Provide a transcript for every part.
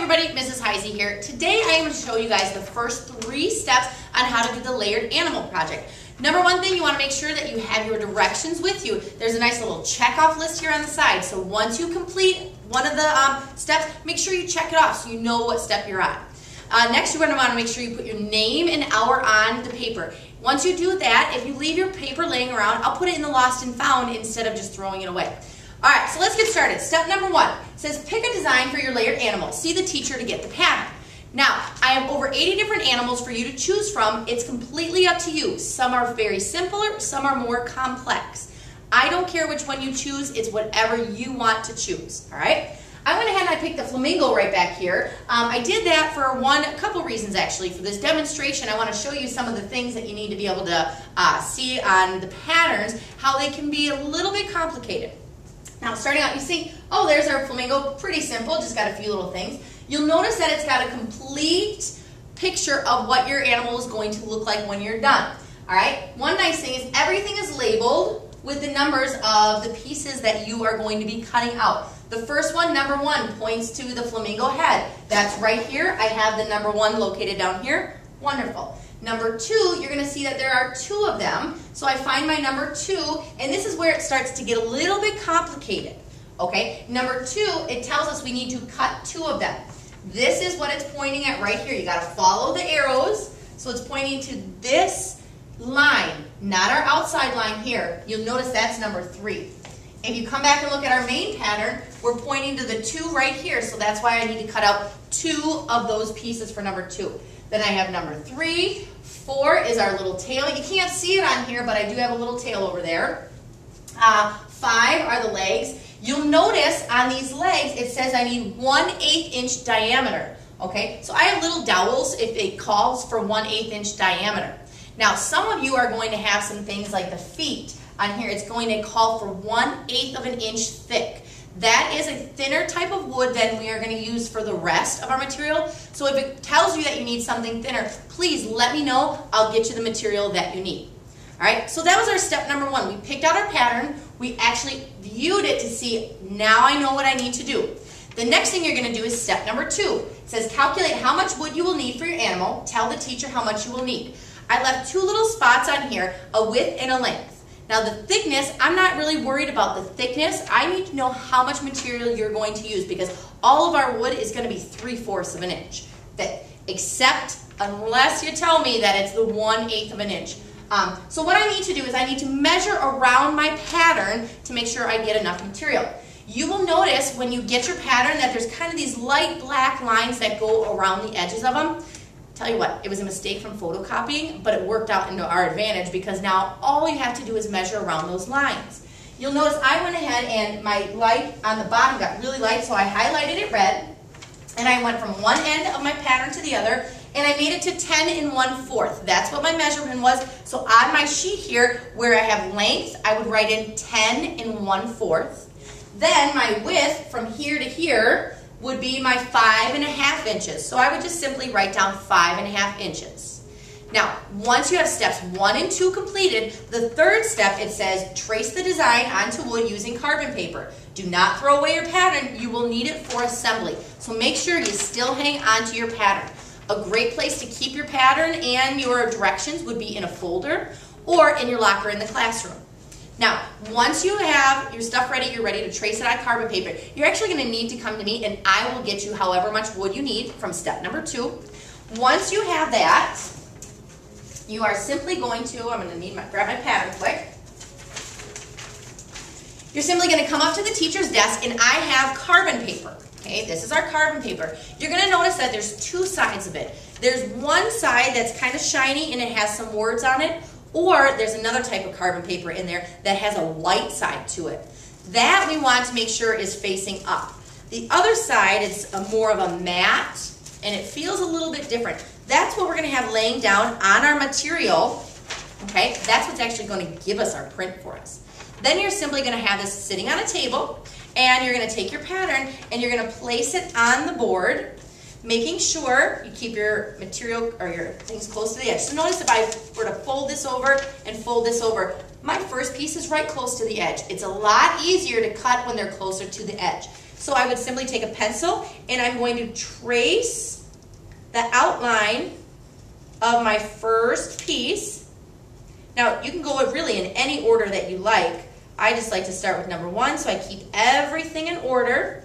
everybody, Mrs. Heisey here. Today I am going to show you guys the first 3 steps on how to do the layered animal project. Number one thing, you want to make sure that you have your directions with you. There's a nice little check-off list here on the side. So once you complete one of the steps, make sure you check it off so you know what step you're on. Next, you're going to want to make sure you put your name and hour on the paper. Once you do that, if you leave your paper laying around, I'll put it in the lost and found instead of just throwing it away. Alright, so let's get started. Step number 1 says pick a design for your layered animal. See the teacher to get the pattern. Now, I have over 80 different animals for you to choose from. It's completely up to you. Some are very simpler, some are more complex. I don't care which one you choose, it's whatever you want to choose. Alright? I went ahead and I picked the Flamingo right back here. I did that for a couple reasons actually. For this demonstration, I want to show you some of the things that you need to be able to see on the patterns, how they can be a little bit complicated. Now, starting out, you see, oh, there's our Flamingo, pretty simple, just got a few little things. You'll notice that it's got a complete picture of what your animal is going to look like when you're done. All right, one nice thing is everything is labeled with the numbers of the pieces that you are going to be cutting out. The first one, number 1, points to the flamingo head. That's right here. I have the number 1 located down here. Wonderful. Number 2, you're going to see that there are 2 of them. So I find my number 2, and this is where it starts to get a little bit complicated. Okay, number 2, it tells us we need to cut 2 of them. This is what it's pointing at right here. You got to follow the arrows. So it's pointing to this line, not our outside line here. You'll notice that's number 3. If you come back and look at our main pattern, we're pointing to the 2 right here. So that's why I need to cut out 2 of those pieces for number 2. Then I have number 3, 4 is our little tail. You can't see it on here, but I do have a little tail over there. 5 are the legs. You'll notice on these legs, it says I need 1/8 inch diameter. Okay, so I have little dowels if it calls for 1/8 inch diameter. Now, some of you are going to have some things like the feet. On here, it's going to call for 1/8 of an inch thick. That is a thinner type of wood than we are going to use for the rest of our material. So if it tells you that you need something thinner, please let me know. I'll get you the material that you need. All right, so that was our step number 1. We picked out our pattern. We actually viewed it to see, now I know what I need to do. The next thing you're going to do is step number 2. It says calculate how much wood you will need for your animal. Tell the teacher how much you will need. I left 2 little spots on here, a width and a length. Now the thickness, I'm not really worried about the thickness. I need to know how much material you're going to use because all of our wood is going to be 3/4 of an inch thick, except unless you tell me that it's the 1/8 of an inch. So what I need to do is I need to measure around my pattern to make sure I get enough material. You will notice when you get your pattern that there's kind of these light black lines that go around the edges of them. Tell you what, it was a mistake from photocopying, but it worked out into our advantage because now all you have to do is measure around those lines. You'll notice I went ahead and my light on the bottom got really light, so I highlighted it red, and I went from one end of my pattern to the other, and I made it to 10 1/4. That's what my measurement was. So on my sheet here, where I have length, I would write in 10 1/4. Then my width from here to here would be my 5.5 inches. So I would just simply write down 5.5 inches. Now, once you have steps 1 and 2 completed, the third step, it says trace the design onto wood using carbon paper. Do not throw away your pattern. You will need it for assembly. So make sure you still hang on to your pattern. A great place to keep your pattern and your directions would be in a folder or in your locker in the classroom. Now, once you have your stuff ready, you're ready to trace it on carbon paper, you're actually going to need to come to me and I will get you however much wood you need from step number 2. Once you have that, you are simply going to, I'm going to need grab my pattern quick. You're simply going to come up to the teacher's desk and I have carbon paper. Okay, this is our carbon paper. You're going to notice that there's 2 sides of it. There's one side that's kind of shiny and it has some words on it. Or there's another type of carbon paper in there that has a white side to it. That we want to make sure is facing up. The other side is more of a matte, and it feels a little bit different. That's what we're going to have laying down on our material. Okay, that's what's actually going to give us our print for us. Then you're simply going to have this sitting on a table, and you're going to take your pattern, and you're going to place it on the board, making sure you keep your material or your things close to the edge. So notice if I were to fold this over and fold this over, my first piece is right close to the edge. It's a lot easier to cut when they're closer to the edge. So I would simply take a pencil and I'm going to trace the outline of my first piece. Now you can go really in any order that you like. I just like to start with number 1, so I keep everything in order.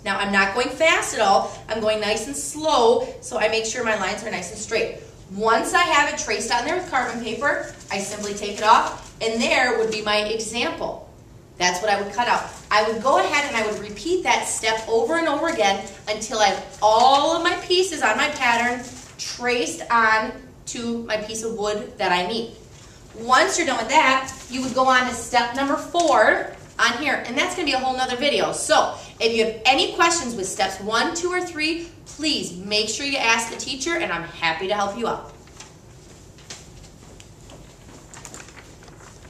Now I'm not going fast at all. I'm going nice and slow, so I make sure my lines are nice and straight. Once I have it traced on there with carbon paper, I simply take it off, and there would be my example. That's what I would cut out. I would go ahead and I would repeat that step over and over again until I have all of my pieces on my pattern traced on to my piece of wood that I need. Once you're done with that, you would go on to step number 4 on here, and that's going to be a whole nother video. So if you have any questions with steps 1, 2, or 3, please make sure you ask the teacher, and I'm happy to help you out.